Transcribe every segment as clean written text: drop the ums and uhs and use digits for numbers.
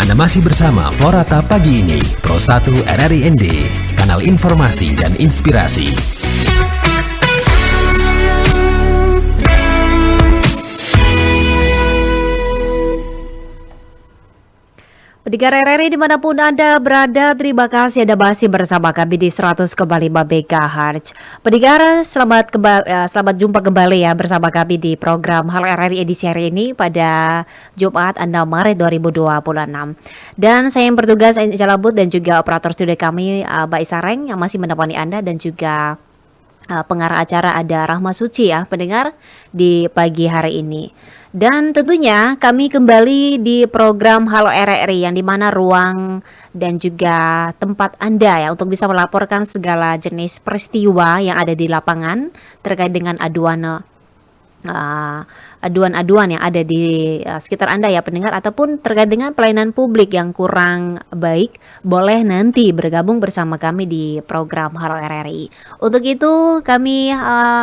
Anda masih bersama Forata Pagi ini, Pro 1 RRI ND, kanal informasi dan inspirasi. Pendengar RRI dimanapun Anda berada, terima kasih Anda masih bersama kami di 100,5 MHz. Pendengar, selamat jumpa kembali ya bersama kami di program Halo RRI edisi hari ini pada Jumat 6 Maret 2026. Dan saya yang bertugas Angela Bud dan juga operator studio kami Mbak Isareng yang masih menemani Anda, dan juga pengarah acara ada Rahma Suci ya pendengar di pagi hari ini. Dan tentunya kami kembali di program Halo RRI yang dimana ruang dan juga tempat Anda ya untuk bisa melaporkan segala jenis peristiwa yang ada di lapangan terkait dengan aduan-aduan yang ada di sekitar Anda ya pendengar, ataupun terkait dengan pelayanan publik yang kurang baik, boleh nanti bergabung bersama kami di program Halo RRI. Untuk itu kami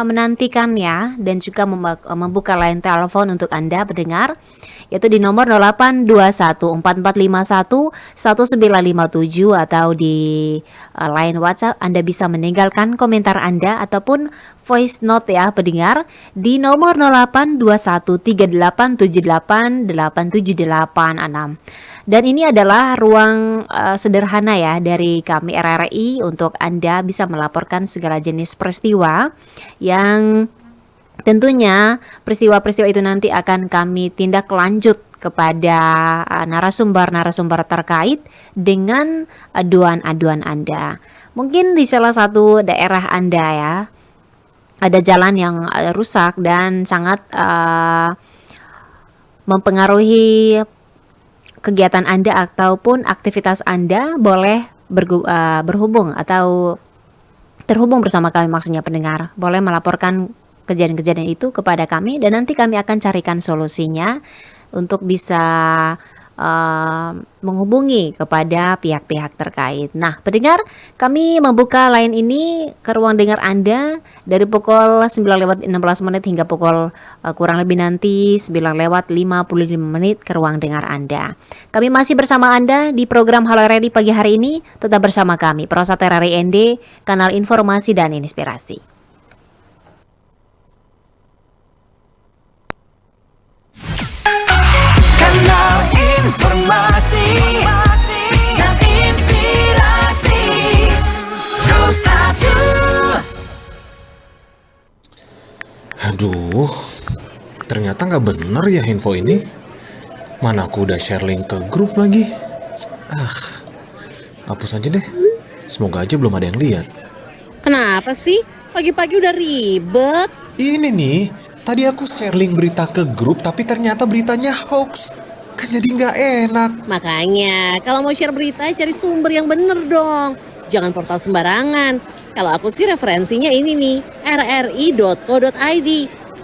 menantikan ya, dan juga membuka line telepon untuk Anda pendengar, yaitu di nomor 082144511957, atau di line WhatsApp Anda bisa meninggalkan komentar Anda ataupun voice note ya pendengar di nomor 082138788786. Dan ini adalah ruang sederhana ya dari kami RRI untuk Anda bisa melaporkan segala jenis peristiwa yang tentunya peristiwa-peristiwa itu nanti akan kami tindak lanjut kepada narasumber-narasumber terkait dengan aduan-aduan Anda. Mungkin di salah satu daerah Anda ya ada jalan yang rusak dan sangat mempengaruhi kegiatan Anda ataupun aktivitas Anda, boleh berhubung atau terhubung bersama kami, maksudnya pendengar. Boleh melaporkan kejadian-kejadian itu kepada kami dan nanti kami akan carikan solusinya untuk bisa menghubungi kepada pihak-pihak terkait. Nah, pendengar, kami membuka line ini ke ruang dengar Anda dari pukul 9:16 hingga pukul kurang lebih nanti 9:55 ke ruang dengar Anda. Kami masih bersama Anda di program Halo RRI pagi hari ini. Tetap bersama kami, Pro 1 RRI ND, kanal informasi dan inspirasi. Informasi dan inspirasi Pro 1. Aduh, ternyata nggak bener ya info ini. Mana aku udah share link ke grup lagi. Hapus aja deh. Semoga aja belum ada yang lihat. Kenapa sih? Pagi-pagi udah ribet. Ini nih, tadi aku share link berita ke grup tapi ternyata beritanya hoax. Kan jadi nggak enak. Makanya kalau mau share berita cari sumber yang bener dong. Jangan portal sembarangan. Kalau aku sih referensinya ini nih, rri.co.id.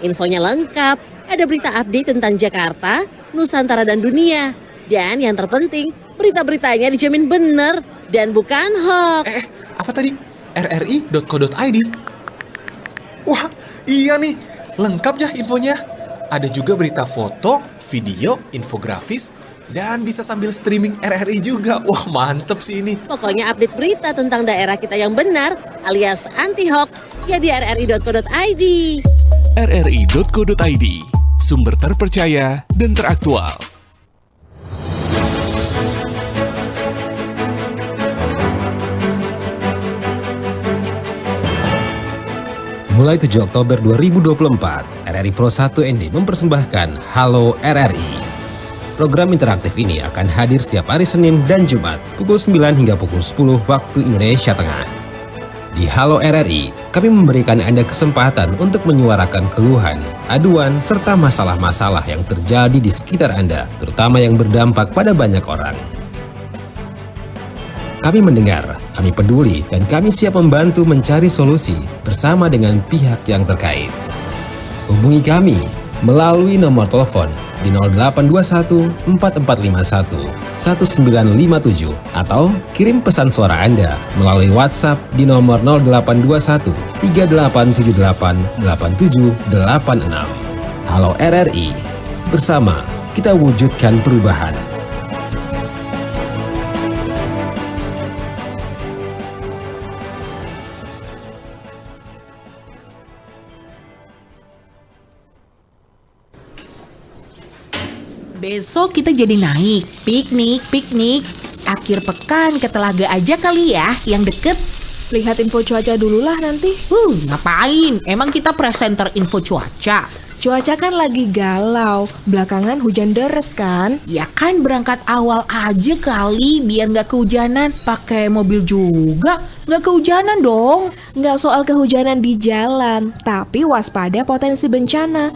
Infonya lengkap, ada berita update tentang Jakarta, Nusantara dan dunia. Dan yang terpenting, berita-beritanya dijamin bener dan bukan hoax. Apa tadi? rri.co.id? Wah, iya nih, lengkap ya infonya. Ada juga berita foto, video, infografis, dan bisa sambil streaming RRI juga. Wah, mantep sih ini. Pokoknya update berita tentang daerah kita yang benar alias anti-hoax ya di rri.co.id. rri.co.id, sumber terpercaya dan teraktual. Mulai 7 Oktober 2024, RRI Pro 1 ND mempersembahkan Halo RRI. Program interaktif ini akan hadir setiap hari Senin dan Jumat pukul 9 hingga pukul 10 waktu Indonesia Tengah. Di Halo RRI, kami memberikan Anda kesempatan untuk menyuarakan keluhan, aduan, serta masalah-masalah yang terjadi di sekitar Anda, terutama yang berdampak pada banyak orang. Kami mendengar, kami peduli, dan kami siap membantu mencari solusi bersama dengan pihak yang terkait. Hubungi kami melalui nomor telepon di 0821 4451 1957 atau kirim pesan suara Anda melalui WhatsApp di nomor 0821 3878 8786. Halo RRI, bersama kita wujudkan perubahan. Besok kita jadi naik, piknik. Akhir pekan ke Telaga aja kali ya, yang deket. Lihat info cuaca dulu lah nanti. Ngapain? Emang kita presenter info cuaca? Cuaca kan lagi galau, belakangan hujan deres kan? Ya kan berangkat awal aja kali, biar nggak kehujanan. Pakai mobil juga, nggak kehujanan dong. Nggak soal kehujanan di jalan, tapi waspada potensi bencana.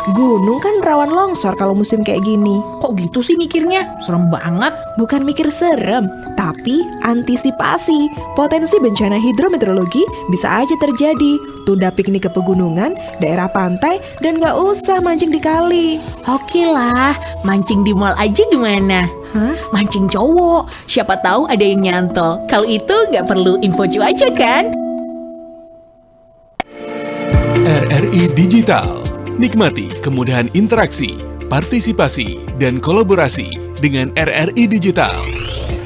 Gunung kan rawan longsor kalau musim kayak gini. Kok gitu sih mikirnya? Serem banget. Bukan mikir serem, tapi antisipasi. Potensi bencana hidrometeorologi bisa aja terjadi. Tunda piknik ke pegunungan, daerah pantai, dan gak usah mancing di kali. Oke lah, mancing di mall aja gimana? Hah? Mancing cowok, siapa tahu ada yang nyantol. Kalau itu nggak perlu info cuaca kan? RRI Digital. Nikmati kemudahan interaksi, partisipasi, dan kolaborasi dengan RRI Digital.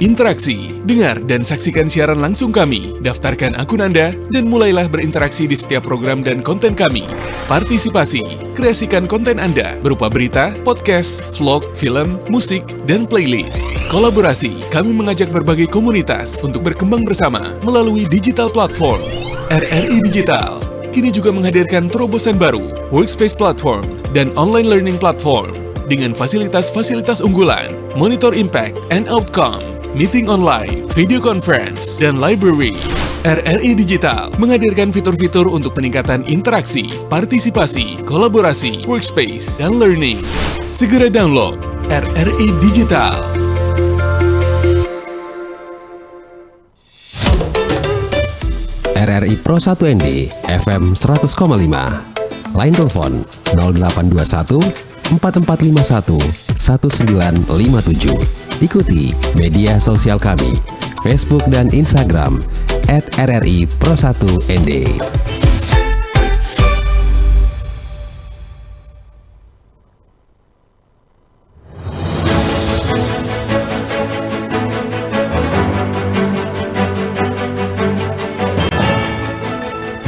Interaksi, dengar dan saksikan siaran langsung kami, daftarkan akun Anda, dan mulailah berinteraksi di setiap program dan konten kami. Partisipasi, kreasikan konten Anda berupa berita, podcast, vlog, film, musik, dan playlist. Kolaborasi, kami mengajak berbagai komunitas untuk berkembang bersama melalui digital platform. RRI Digital kini juga menghadirkan terobosan baru, workspace platform, dan online learning platform dengan fasilitas-fasilitas unggulan, monitor impact and outcome, meeting online, video conference, dan library. RRI Digital menghadirkan fitur-fitur untuk peningkatan interaksi, partisipasi, kolaborasi, workspace, dan learning. Segera download RRI Digital. RRI Pro 1 ND FM 100,5. Line telepon 0821 4451 1957. Ikuti media sosial kami, Facebook dan Instagram @RRI Pro 1 ND.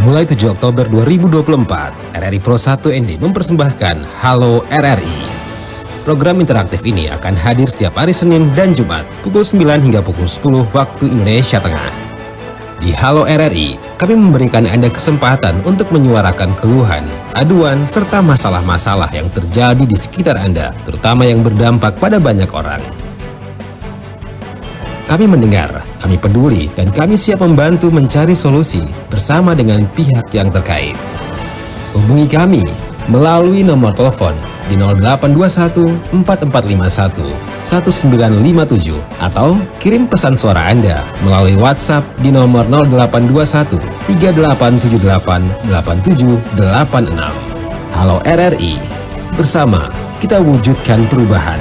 Mulai 7 Oktober 2024, RRI Pro 1 ND mempersembahkan Halo RRI. Program interaktif ini akan hadir setiap hari Senin dan Jumat pukul 9 hingga pukul 10 waktu Indonesia Tengah. Di Halo RRI, kami memberikan Anda kesempatan untuk menyuarakan keluhan, aduan, serta masalah-masalah yang terjadi di sekitar Anda, terutama yang berdampak pada banyak orang. Kami mendengar, kami peduli, dan kami siap membantu mencari solusi bersama dengan pihak yang terkait. Hubungi kami melalui nomor telepon di 0821 4451 1957 atau kirim pesan suara Anda melalui WhatsApp di nomor 0821 3878 8786. Halo RRI, bersama kita wujudkan perubahan.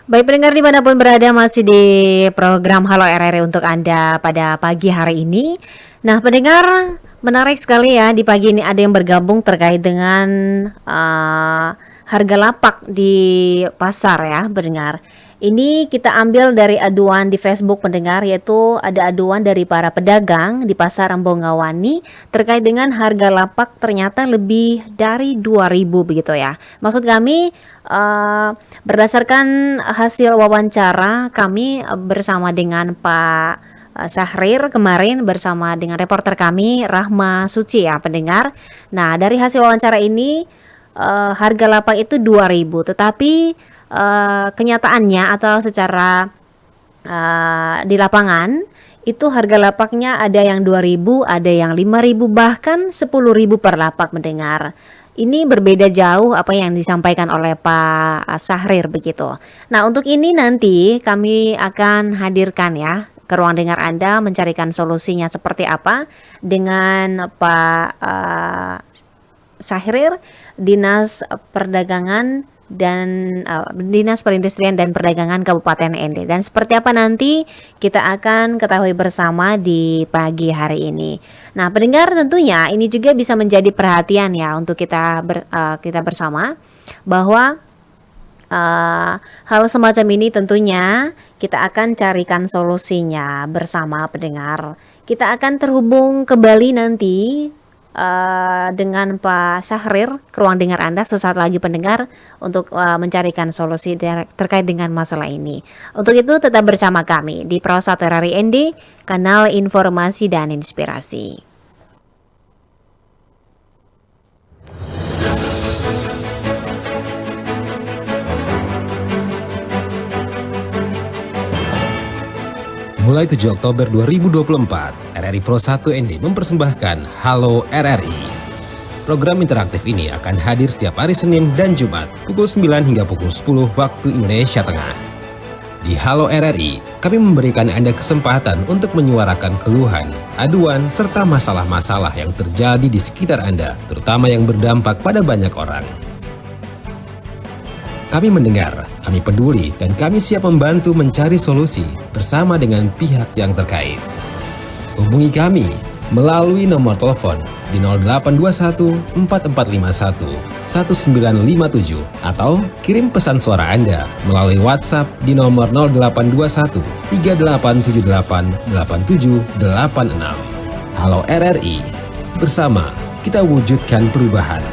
Baik pendengar dimanapun berada, masih di program Halo RRI untuk Anda pada pagi hari ini. Nah pendengar, menarik sekali ya, di pagi ini ada yang bergabung terkait dengan harga lapak di pasar ya pendengar. Ini kita ambil dari aduan di Facebook pendengar, yaitu ada aduan dari para pedagang di pasar Ambongawani terkait dengan harga lapak ternyata lebih dari 2.000 begitu ya. Maksud kami berdasarkan hasil wawancara kami bersama dengan Pak Syahrir kemarin bersama dengan reporter kami Rahma Suci ya pendengar. Nah dari hasil wawancara ini harga lapak itu 2.000, tetapi kenyataannya atau secara di lapangan itu harga lapaknya ada yang 2.000, ada yang 5.000, bahkan 10.000 per lapak mendengar. Ini berbeda jauh apa yang disampaikan oleh Pak Syahrir begitu. Nah untuk ini nanti kami akan hadirkan ya ke ruang dengar Anda, mencarikan solusinya seperti apa dengan Pak Syahrir, Dinas Perdagangan dan Dinas Perindustrian dan Perdagangan Kabupaten ND. Dan seperti apa nanti kita akan ketahui bersama di pagi hari ini. Nah, pendengar tentunya ini juga bisa menjadi perhatian ya untuk kita bersama bahwa hal semacam ini tentunya kita akan carikan solusinya bersama pendengar. Kita akan terhubung kembali nanti dengan Pak Syahrir ke ruang dengar Anda sesaat lagi pendengar untuk mencarikan solusi terkait dengan masalah ini. Untuk itu tetap bersama kami di Pro 1 RRI ND, kanal informasi dan inspirasi. Mulai 7 Oktober 2024, RRI Pro 1 ND mempersembahkan Halo RRI. Program interaktif ini akan hadir setiap hari Senin dan Jumat pukul 9 hingga pukul 10 waktu Indonesia Tengah. Di Halo RRI, kami memberikan Anda kesempatan untuk menyuarakan keluhan, aduan, serta masalah-masalah yang terjadi di sekitar Anda, terutama yang berdampak pada banyak orang. Kami mendengar, kami peduli, dan kami siap membantu mencari solusi bersama dengan pihak yang terkait. Hubungi kami melalui nomor telepon di 0821 4451 1957 atau kirim pesan suara Anda melalui WhatsApp di nomor 0821 3878 8786. Halo RRI, bersama kita wujudkan perubahan.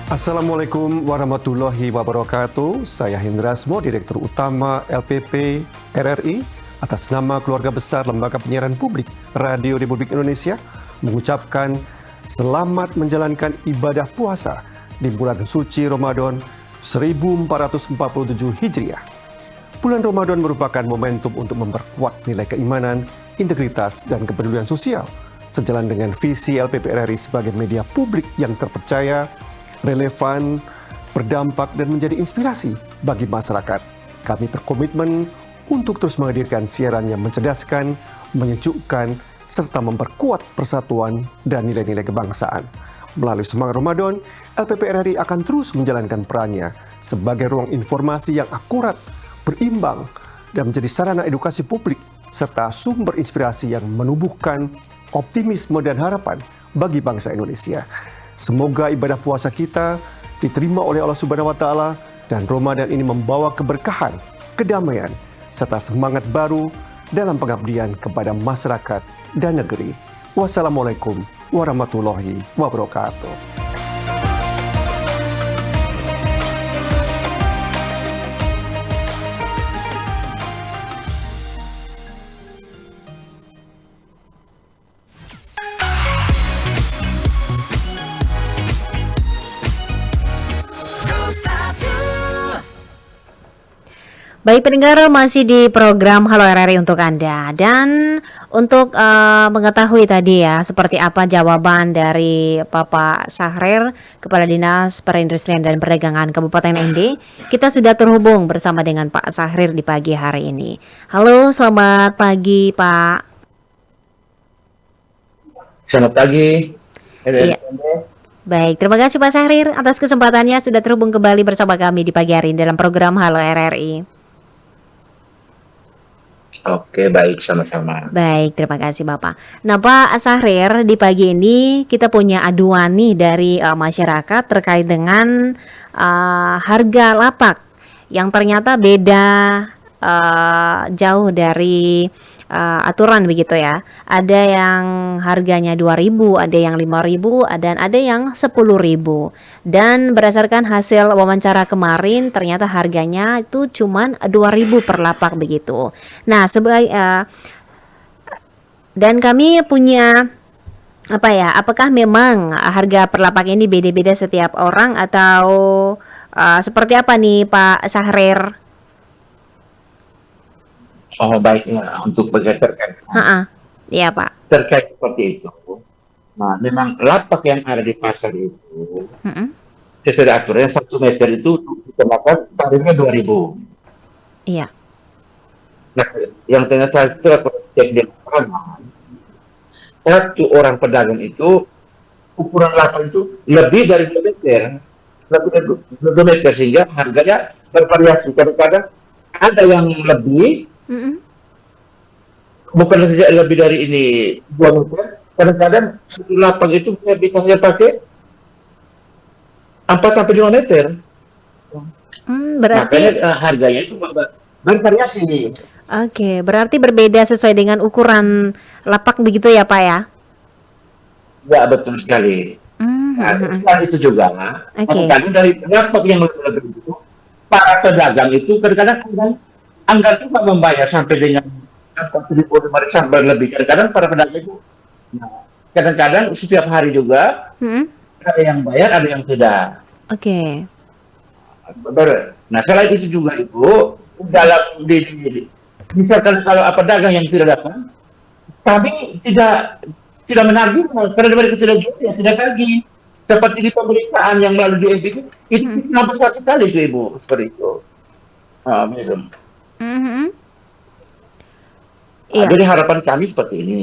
Assalamualaikum warahmatullahi wabarakatuh. Saya Hindrasmo, Direktur Utama LPP RRI, atas nama keluarga besar Lembaga Penyiaran Publik Radio Republik Indonesia, mengucapkan selamat menjalankan ibadah puasa di bulan suci Ramadan 1447 Hijriah. Bulan Ramadan merupakan momentum untuk memperkuat nilai keimanan, integritas, dan kepedulian sosial, sejalan dengan visi LPP RRI sebagai media publik yang terpercaya, relevan, berdampak, dan menjadi inspirasi bagi masyarakat. Kami berkomitmen untuk terus menghadirkan siaran yang mencerdaskan, menyejukkan, serta memperkuat persatuan dan nilai-nilai kebangsaan. Melalui semangat Ramadan, LPP RRI akan terus menjalankan perannya sebagai ruang informasi yang akurat, berimbang, dan menjadi sarana edukasi publik, serta sumber inspirasi yang menumbuhkan optimisme dan harapan bagi bangsa Indonesia. Semoga ibadah puasa kita diterima oleh Allah Subhanahu wa Ta'ala, dan Ramadan ini membawa keberkahan, kedamaian, serta semangat baru dalam pengabdian kepada masyarakat dan negeri. Wassalamualaikum warahmatullahi wabarakatuh. Baik pendengar, masih di program Halo RRI untuk Anda. Dan untuk mengetahui tadi ya seperti apa jawaban dari Bapak Syahrir, Kepala Dinas Perindustrian dan Perdagangan Kabupaten ND, kita sudah terhubung bersama dengan Pak Syahrir di pagi hari ini. Halo, selamat pagi Pak. Selamat pagi. Iya. Baik, terima kasih Pak Syahrir atas kesempatannya sudah terhubung kembali bersama kami di pagi hari ini dalam program Halo RRI. Oke, baik, sama-sama. Baik, terima kasih Bapak. Nah Pak Syahrir, di pagi ini kita punya aduan nih dari masyarakat terkait dengan harga lapak yang ternyata beda jauh dari aturan begitu ya. Ada yang harganya 2.000, ada yang 5.000, dan ada yang 10.000. Dan berdasarkan hasil wawancara kemarin ternyata harganya itu cuman 2.000 per lapak begitu. Nah, dan kami punya apa ya? Apakah memang harga per lapak ini beda-beda setiap orang atau seperti apa nih Pak Syahrir? Oh, baiknya untuk terkait. Iya Pak. Terkait seperti itu. Nah, memang lapak yang ada di pasar itu, sesuai aturan 1 meter itu dikenakan tarifnya 2.000. Iya. Nah, yang ternyata setelah cek di lapangan, satu orang pedagang itu ukuran lapak itu lebih dari 2 meter, lebih dari 2 meter sehingga harganya bervariasi. Kadang-kadang ada yang lebih, bukan saja lebih dari ini 2 meter. Kadang-kadang satu lapak itu bisa saya pakai 4 sampai 5 meter. Berarti Makanya harganya itu bervariasi. oke, berarti berbeda sesuai dengan ukuran lapak begitu ya Pak ya? Ya betul sekali. Nah, selain itu juga, kadang-kadang dari lapak yang lebih itu, para pedagang itu kadang-kadang anggar juga membayar sampai dengan 45 sampai lebih. Kadang-kadang para pedagang itu, kadang-kadang setiap hari juga ada yang bayar, ada yang tidak. Oke. Nah, selain itu juga Ibu, dalam misalkan kalau pedagang yang tidak datang, kami tidak menagih karena mereka tidak jual, ya tidak tagih. Seperti di pemberitaan yang melalui DMP itu besar sekali itu Ibu, seperti itu. Jadi harapan kami seperti ini.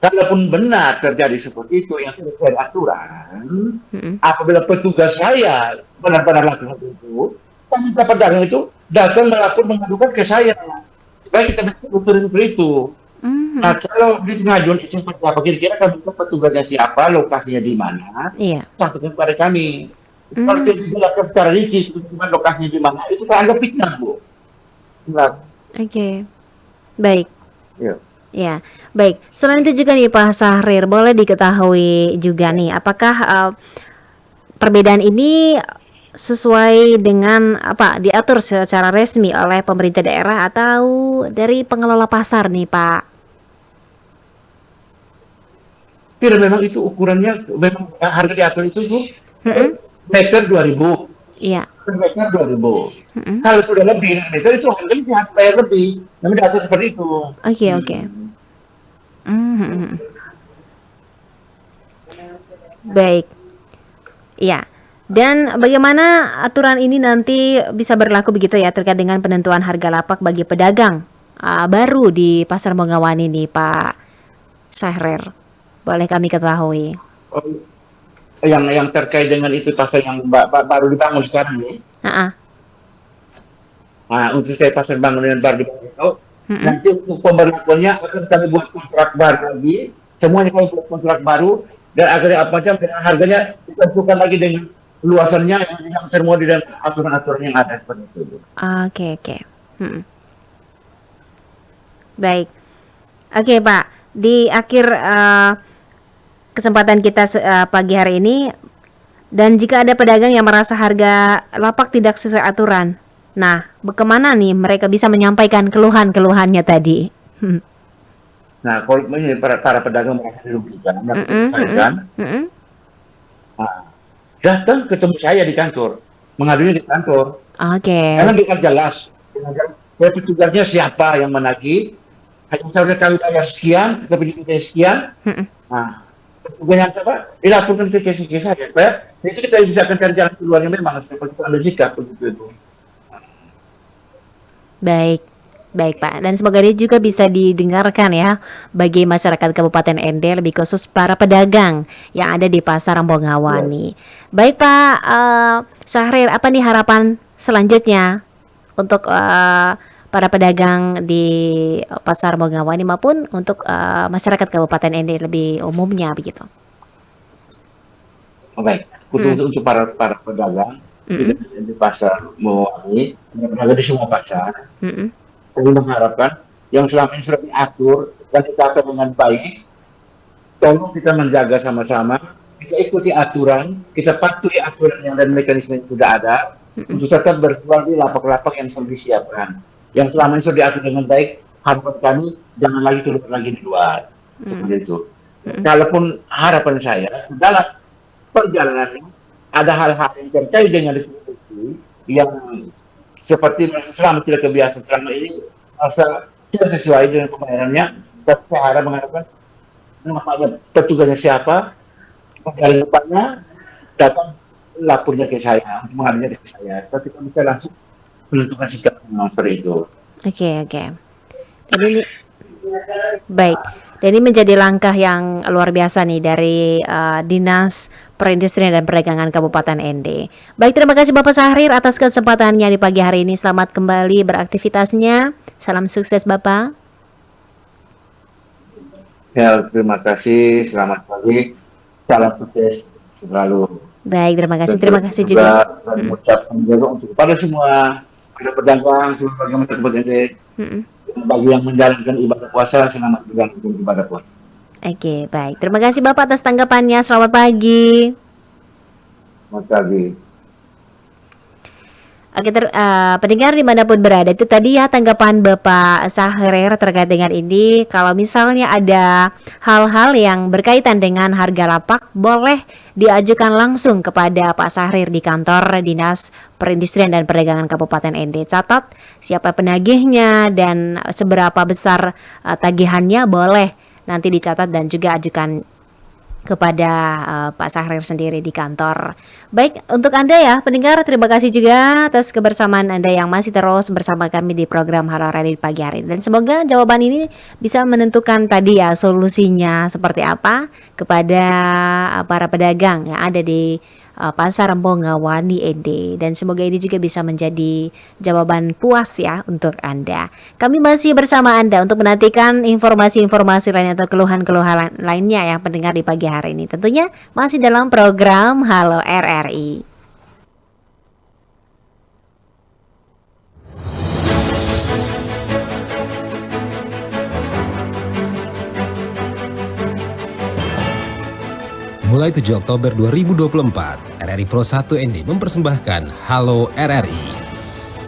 Kalaupun benar terjadi seperti itu yang tidak sesuai aturan, apabila petugas saya benar-benar lakukan itu, kami pedagang itu datang mengadukan ke saya supaya kita bisa seperti itu. Nah, kalau di pengajuan itu seperti apa, kira-kira kami tahu petugasnya siapa, lokasinya di mana, sampaikan kepada kami. Kalau tidak dijelaskan secara rinci, lokasinya di mana, itu saya anggap fitnah, Bu. Oke, baik. Ya. Ya, baik. Selain itu juga nih Pak Syahrir, boleh diketahui juga nih, apakah perbedaan ini sesuai dengan diatur secara resmi oleh pemerintah daerah atau dari pengelola pasar nih Pak? Tidak, memang itu ukurannya, memang harga diatur itu tuh meter 2.000. Iya. Meter 2.000. Kalau sudah lebih dari meter itu harganya harus bayar lebih. Memang diatur seperti itu. Oke. Baik. Ya. Dan bagaimana aturan ini nanti bisa berlaku begitu ya terkait dengan penentuan harga lapak bagi pedagang baru di Pasar Bongawani nih Pak Syahrir? Boleh kami ketahui? Yang terkait dengan itu pasar yang baru dibangun sekarang nih. Nah, untuk saya pasar bangunan baru dibangun itu, nanti untuk pemberlakuannya akan kami buat kontrak baru lagi. Semuanya kami buat kontrak baru dan akhirnya apa macam dengan harganya ditentukan lagi dengan luasannya yang termuat di dalam aturan-aturan yang ada seperti itu. Oke. Baik. Oke Pak, di akhir kesempatan kita pagi hari ini, dan jika ada pedagang yang merasa harga lapak tidak sesuai aturan, nah bagaimana nih mereka bisa menyampaikan keluhan-keluhannya tadi? Nah, kalau para pedagang merasa dirugikan, datang ketemu saya di kantor, mengadunya di kantor. Karena dengan jelas, petugasnya siapa yang menagih, misalnya kami bayar sekian, kita beri sekian. Nah, petugas yang siapa? Dilaporkan ke saya, supaya itu kita bisa akan cari jalan keluarnya memang seperti itu, ambil sikap begitu itu. Baik Pak, dan semoga ini juga bisa didengarkan ya bagi masyarakat Kabupaten Ende, lebih khusus para pedagang yang ada di Pasar Bongawani. Baik Pak Syahrir, apa nih harapan selanjutnya untuk para pedagang di Pasar Bongawani maupun untuk masyarakat Kabupaten Ende lebih umumnya begitu? Baik, khusus untuk para pedagang di Pasar Bongawani, pedagang di semua pasar. Kami mengharapkan yang selama ini sudah diatur dan ditata dengan baik, tolong kita menjaga sama-sama, kita ikuti aturan, kita patuhi aturan yang dan mekanisme yang sudah ada, untuk tetap berjual di lapak-lapak yang sudah disiapkan. Yang selama ini sudah diatur dengan baik, harapan kami jangan lagi keluar lagi di luar. Seperti itu. Kalaupun harapan saya, dalam perjalanan ada hal-hal yang terkait dengan distribusi yang seperti selama tidak kebiasaan selama ini merasa tidak sesuai dengan pembayarannya, tapi saya harap mengharapkan namanya petugasnya siapa, dari depannya datang lapornya ke saya, mengadunya ke saya, supaya kita bisa langsung menentukan sikap seperti itu. Oke. Jadi baik. Dan ini menjadi langkah yang luar biasa nih dari Dinas Perindustrian dan Perdagangan Kabupaten ND. Baik, terima kasih Bapak Sahrir atas kesempatannya di pagi hari ini. Selamat kembali beraktivitasnya. Salam sukses Bapak. Ya, terima kasih. Selamat pagi. Salam sukses selalu. Baik, terima kasih juga. Dan mengucapkan juga untuk kepada semua pedagang, semua bagaimana Kabupaten ND. Bagi yang menjalankan ibadah puasa, selamat menjalankan ibadah puasa. Oke, baik. Terima kasih Bapak atas tanggapannya. Selamat pagi. Selamat pagi. Oke, pendengar dimanapun berada, itu tadi ya tanggapan Bapak Sahrir terkait dengan ini. Kalau misalnya ada hal-hal yang berkaitan dengan harga lapak, boleh diajukan langsung kepada Pak Sahrir di kantor Dinas Perindustrian dan Perdagangan Kabupaten ND. Catat siapa penagihnya dan seberapa besar tagihannya, boleh nanti dicatat dan juga ajukan kepada Pak Sahrir sendiri di kantor. Baik, untuk Anda ya pendengar, terima kasih juga atas kebersamaan Anda yang masih terus bersama kami di program Halo RRI pagi hari. Dan semoga jawaban ini bisa menentukan tadi ya solusinya seperti apa kepada para pedagang yang ada di Pasar Mbongawani ND, dan semoga ini juga bisa menjadi jawaban puas ya untuk Anda. Kami masih bersama Anda untuk menantikan informasi-informasi lain atau keluhan-keluhan lainnya yang pendengar di pagi hari ini. Tentunya masih dalam program Halo RRI. Mulai 7 Oktober 2024, RRI Pro 1 ND mempersembahkan Halo RRI.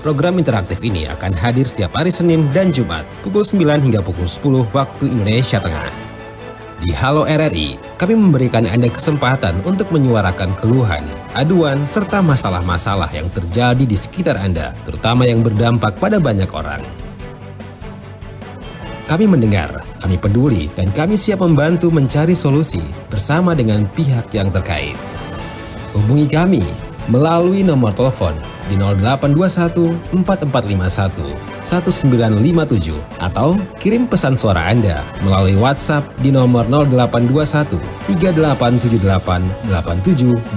Program interaktif ini akan hadir setiap hari Senin dan Jumat pukul 9 hingga pukul 10 waktu Indonesia Tengah. Di Halo RRI, kami memberikan Anda kesempatan untuk menyuarakan keluhan, aduan, serta masalah-masalah yang terjadi di sekitar Anda, terutama yang berdampak pada banyak orang. Kami mendengar, kami peduli, dan kami siap membantu mencari solusi bersama dengan pihak yang terkait. Hubungi kami melalui nomor telepon di 0821 4451 1957 atau kirim pesan suara Anda melalui WhatsApp di nomor 0821 3878 8786.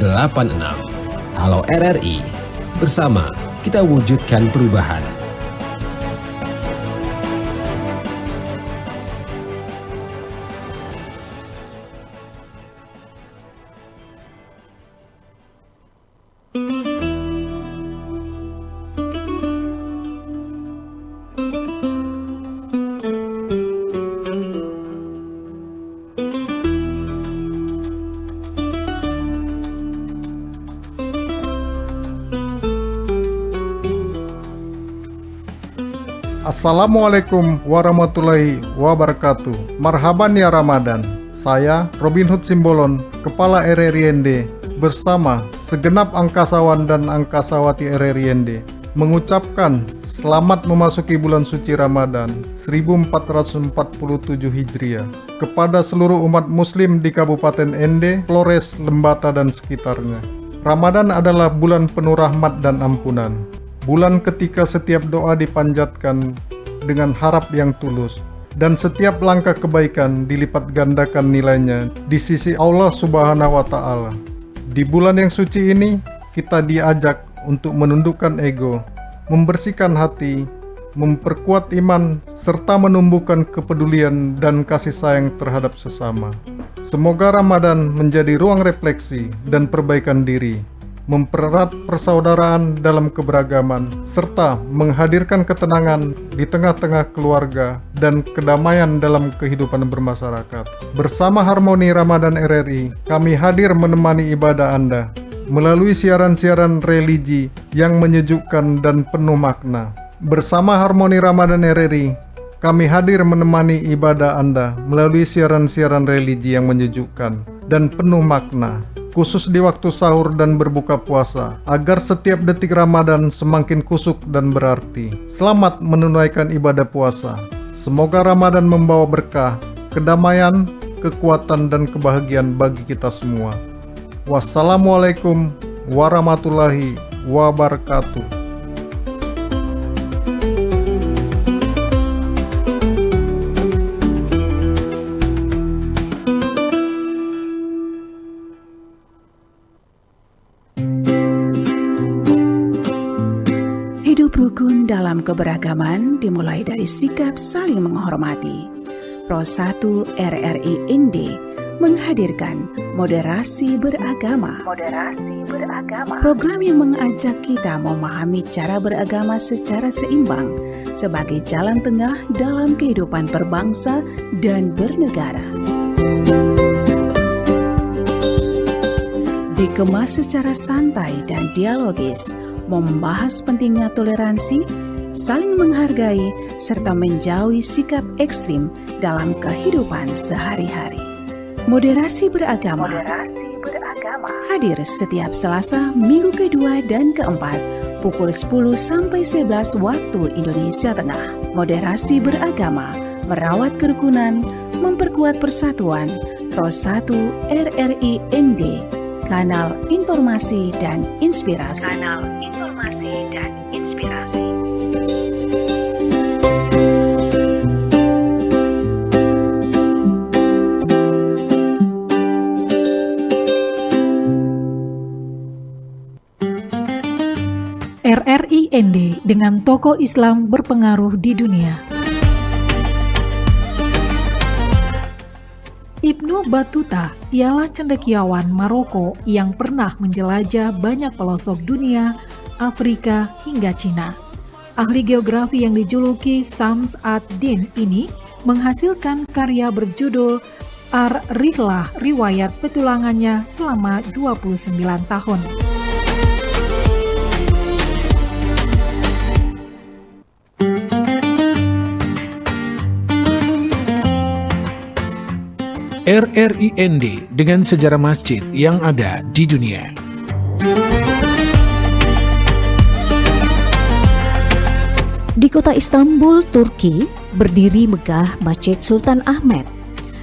Halo RRI, bersama kita wujudkan perubahan. Assalamualaikum warahmatullahi wabarakatuh. Marhaban ya Ramadan. Saya Robin Hood Simbolon, Kepala RRI ND, bersama segenap angkasawan dan angkasawati RRI ND mengucapkan selamat memasuki bulan suci Ramadan 1447 Hijriah kepada seluruh umat muslim di Kabupaten ND, Flores, Lembata dan sekitarnya. Ramadan adalah bulan penuh rahmat dan ampunan. Bulan ketika setiap doa dipanjatkan dengan harap yang tulus, dan setiap langkah kebaikan dilipat gandakan nilainya di sisi Allah Subhanahu wa Ta'ala. Di bulan yang suci ini, kita diajak untuk menundukkan ego, membersihkan hati, memperkuat iman, serta menumbuhkan kepedulian dan kasih sayang terhadap sesama. Semoga Ramadan menjadi ruang refleksi dan perbaikan diri, mempererat persaudaraan dalam keberagaman, serta menghadirkan ketenangan di tengah-tengah keluarga dan kedamaian dalam kehidupan bermasyarakat. Bersama Harmoni Ramadan RRI, kami hadir menemani ibadah Anda melalui siaran-siaran religi yang menyejukkan dan penuh makna. Bersama Harmoni Ramadan RRI, kami hadir menemani ibadah Anda melalui siaran-siaran religi yang menyejukkan dan penuh makna, khusus di waktu sahur dan berbuka puasa, agar setiap detik Ramadan semakin kusuk dan berarti. Selamat menunaikan ibadah puasa. Semoga Ramadan membawa berkah, kedamaian, kekuatan, dan kebahagiaan bagi kita semua. Wassalamualaikum warahmatullahi wabarakatuh. Hidup rukun dalam keberagaman dimulai dari sikap saling menghormati. Pro 1 RRI ND menghadirkan Moderasi Beragama. Program yang mengajak kita memahami cara beragama secara seimbang sebagai jalan tengah dalam kehidupan berbangsa dan bernegara. Dikemas secara santai dan dialogis, membahas pentingnya toleransi, saling menghargai, serta menjauhi sikap ekstrim dalam kehidupan sehari-hari. Moderasi beragama hadir setiap Selasa, Minggu kedua dan keempat, pukul 10 sampai 11 waktu Indonesia Tengah. Moderasi beragama, merawat kerukunan, memperkuat persatuan. Pro 1 RRI ND, kanal informasi dan inspirasi. RRI ND dengan tokoh Islam berpengaruh di dunia. Ibnu Battuta ialah cendekiawan Maroko yang pernah menjelajah banyak pelosok dunia, Afrika hingga Cina. Ahli geografi yang dijuluki Syams ad-Din ini menghasilkan karya berjudul Ar-Rihlah, riwayat petualangannya selama 29 tahun. RRI ND dengan sejarah masjid yang ada di dunia. Di kota Istanbul, Turki, berdiri megah Masjid Sultan Ahmed.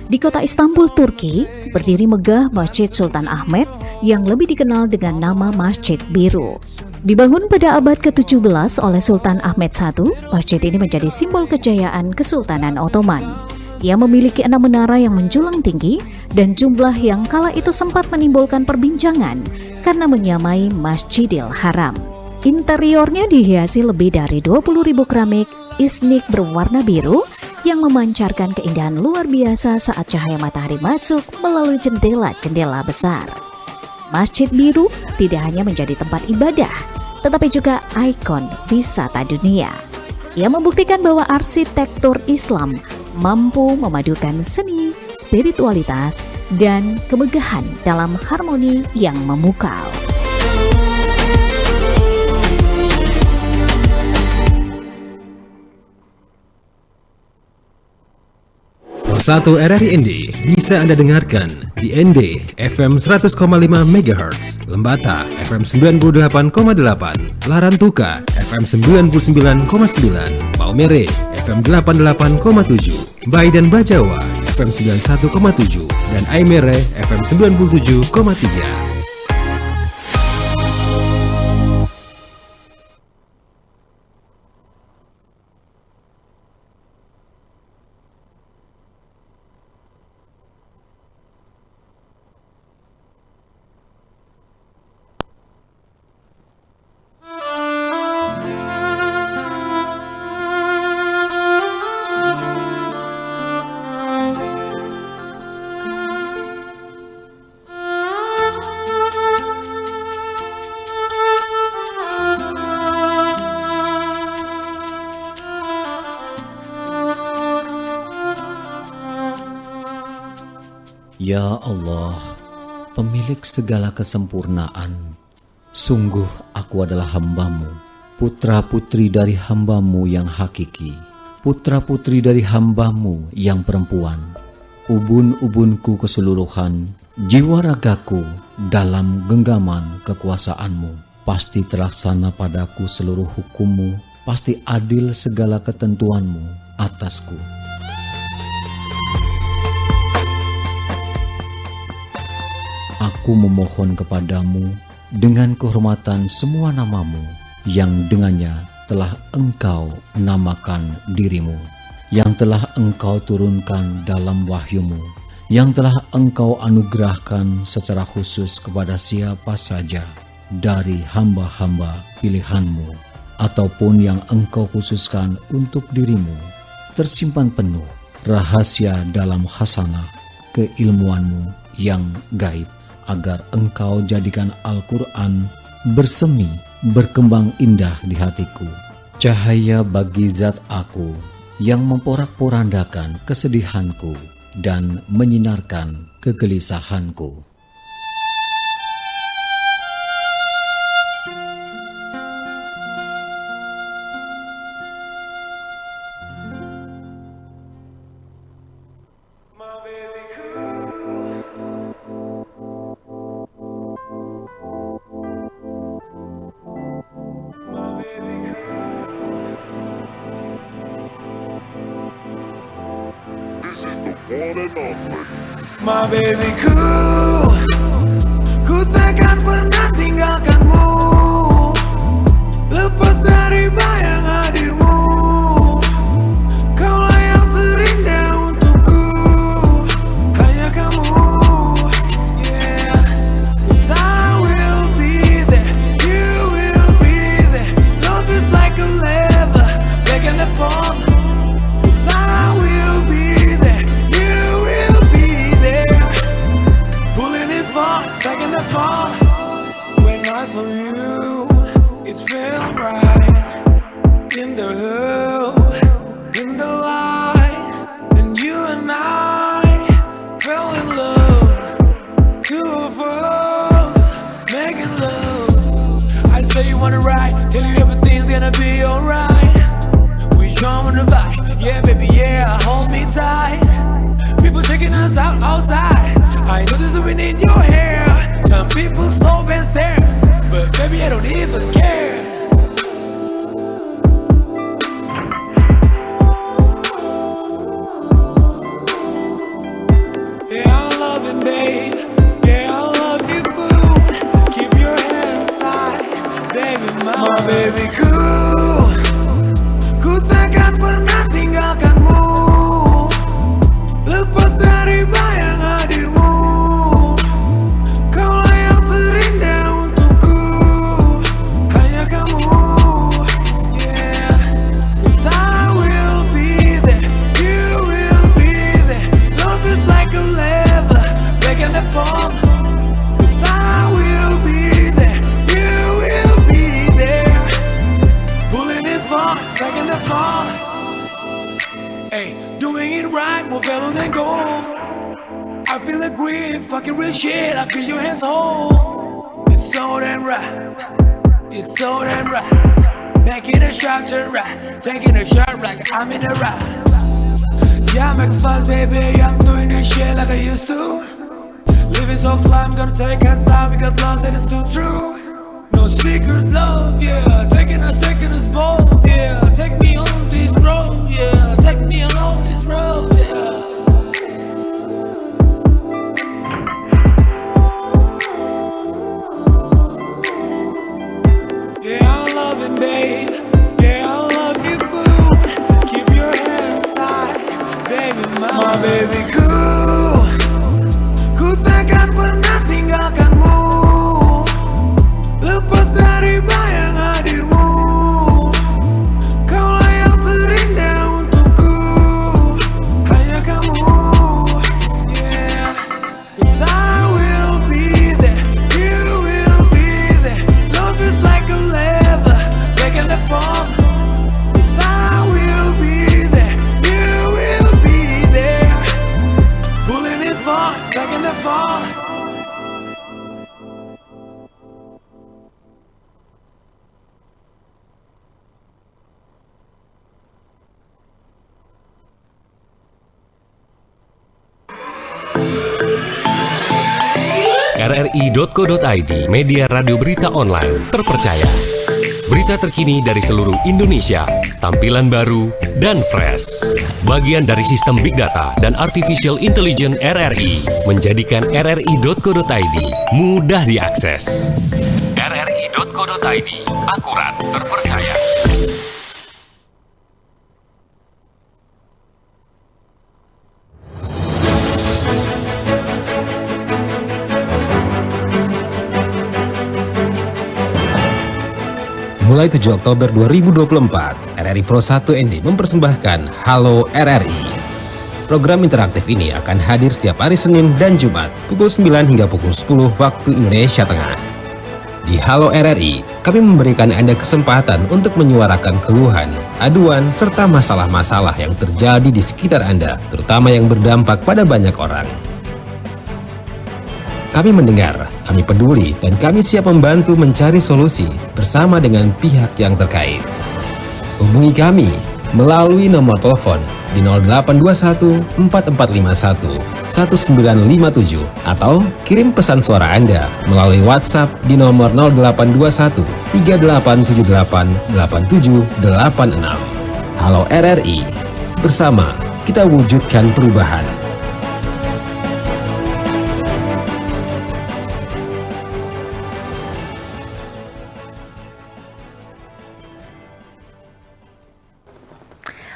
Di kota Istanbul, Turki, berdiri megah Masjid Sultan Ahmed yang lebih dikenal dengan nama Masjid Biru. Dibangun pada abad ke-17 oleh Sultan Ahmed I, masjid ini menjadi simbol kejayaan Kesultanan Ottoman. Ia memiliki 6 menara yang menjulang tinggi dan jumlah yang kala itu sempat menimbulkan perbincangan karena menyamai Masjidil Haram. Interiornya dihiasi lebih dari 20.000 keramik isnik berwarna biru yang memancarkan keindahan luar biasa saat cahaya matahari masuk melalui jendela-jendela besar. Masjid Biru tidak hanya menjadi tempat ibadah, tetapi juga ikon wisata dunia. Ia membuktikan bahwa arsitektur Islam mampu memadukan seni, spiritualitas, dan kemegahan dalam harmoni yang memukau. Pro 1 RRI ND bisa Anda dengarkan di ND FM 100,5 MHz, Lembata FM 98,8, Larantuka FM 99,9, Maumere FM 88,7, Bai dan Bajawa FM 91,7, dan Aimere FM 97,3. Ya Allah, pemilik segala kesempurnaan, sungguh aku adalah hamba-Mu, putra-putri dari hamba-Mu yang hakiki, putra-putri dari hamba-Mu yang perempuan, ubun-ubunku keseluruhan, jiwa ragaku dalam genggaman kekuasaan-Mu. Pasti terlaksana padaku seluruh hukum-Mu, pasti adil segala ketentuan-Mu atasku. Aku memohon kepadamu dengan kehormatan semua nama-Mu yang dengannya telah Engkau namakan diri-Mu, yang telah Engkau turunkan dalam wahyu-Mu, yang telah Engkau anugerahkan secara khusus kepada siapa saja dari hamba-hamba pilihan-Mu. ataupun yang engkau khususkan untuk dirimu, tersimpan penuh rahasia dalam hasanah keilmuanmu yang gaib, agar engkau jadikan Al-Quran bersemi, berkembang indah di hatiku, cahaya bagi zat aku yang memporak-porandakan kesedihanku dan menyinarkan kegelisahanku. My baby ku takkan pernah tinggalkanmu, lepas dari bayang hadirmu. Kaulah yang terindah untukku, hanya kamu. Yeah, 'cause I will be there, you will be there. Love is like a lever, back and forth. 'Cause I will be there, you will be there. Pulling it far, back and forth. When I saw you, it felt right. In the hood, in the light, and you and I fell in love. Two of us making love. I say you wanna ride, tell you everything's gonna be alright. We jump on the bike, yeah baby, yeah, hold me tight. People checking us out outside. I notice the wind in your hair. Some people stop and stare, but baby I don't even care. Yeah, I love it, babe. Yeah, I love you, boo. Keep your hands tight, baby, my baby, ku takkan pernah tinggalkanmu, lepas dari bayang hadirmu. Kaulah yang terindah untukku, hanya kamu. Yeah, 'cause I will be there, you will be there. Love is like a lever, back and forth. 'Cause I will be there, you will be there. Pulling it far, back and forth. Hey, doing it right, more fellow than gold. I feel a grip, fucking real shit. I feel your hands hold. It's so damn right, it's so damn right. Making a shot to right, taking a shot like I'm in a ride. Yeah, make a fuss, baby. I'm doing this shit like I used to. Living so fly, I'm gonna take us out. We got love that is too true. No secret love, yeah. Taking us both, yeah. Take me on this road, yeah. Take me along this road, yeah. Yeah, I love it, babe. Yeah, I love you, boo. Keep your hands tight, baby, my baby, ku takkan pernah tinggalkanmu, lepas dari bayang hadirmu. Kaulah yang terindah untukku, hanya kamu. Yeah, 'cause I will be there, you will be there. Love is like a lever, back and forth. 'Cause I will be there, you will be there. Pulling it far, back and forth. RRI.co.id, media radio berita online terpercaya. Berita terkini dari seluruh Indonesia, tampilan baru dan fresh. Bagian dari sistem Big Data dan Artificial Intelligence RRI, menjadikan RRI.co.id mudah diakses. RRI.co.id, akurat, terpercaya. Mulai 7 Oktober 2024, RRI Pro 1 ND mempersembahkan Halo RRI. Program interaktif ini akan hadir setiap hari Senin dan Jumat pukul 9 hingga pukul 10 waktu Indonesia Tengah. Di Halo RRI, kami memberikan Anda kesempatan untuk menyuarakan keluhan, aduan, serta masalah-masalah yang terjadi di sekitar Anda, terutama yang berdampak pada banyak orang. Kami mendengar, kami peduli, dan kami siap membantu mencari solusi bersama dengan pihak yang terkait. Hubungi kami melalui nomor telepon di 0821 4451 1957 atau kirim pesan suara Anda melalui WhatsApp di nomor 0821 3878 8786. Halo RRI, bersama kita wujudkan perubahan.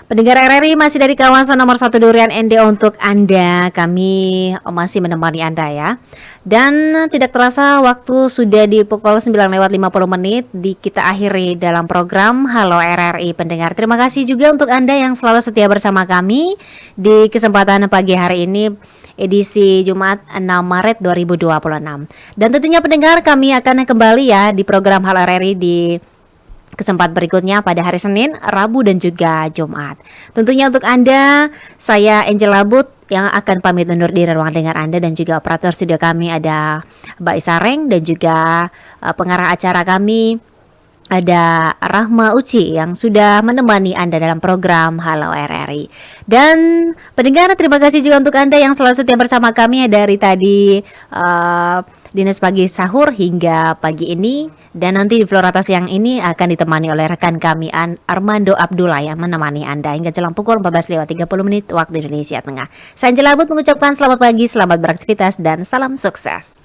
Pendengar RRI masih dari kawasan nomor 1 Durian ND untuk Anda. Kami masih menemani Anda ya. Dan tidak terasa waktu sudah di pukul 9:50 kita akhiri dalam program Halo RRI pendengar. Terima kasih juga untuk Anda yang selalu setia bersama kami di kesempatan pagi hari ini, edisi Jumat 6 Maret 2026. Dan tentunya pendengar, kami akan kembali ya di program Halo RRI di kesempatan berikutnya pada hari Senin, Rabu, dan juga Jumat. Tentunya untuk Anda, saya Angel Labut yang akan pamit undur diri ruang dengar Anda, dan juga operator studio kami ada Mbak Isareng, dan juga pengarah acara kami ada Rahma Uci yang sudah menemani Anda dalam program Halo RRI. Dan pendengar, terima kasih juga untuk Anda yang selalu setia bersama kami dari tadi dinas pagi sahur hingga pagi ini. Dan nanti di Florata siang ini akan ditemani oleh rekan kami Armando Abdullah yang menemani Anda hingga jelang pukul 14:30 waktu Indonesia Tengah. Saya Angel Labut mengucapkan selamat pagi, selamat beraktivitas, dan salam sukses.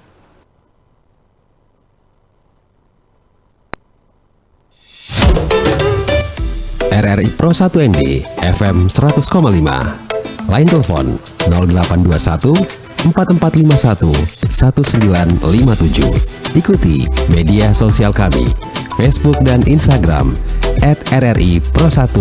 RRI Pro 1 ND FM 100,5. Line telepon 0821 4451 1957. Ikuti media sosial kami, Facebook dan Instagram @RRI Pro 1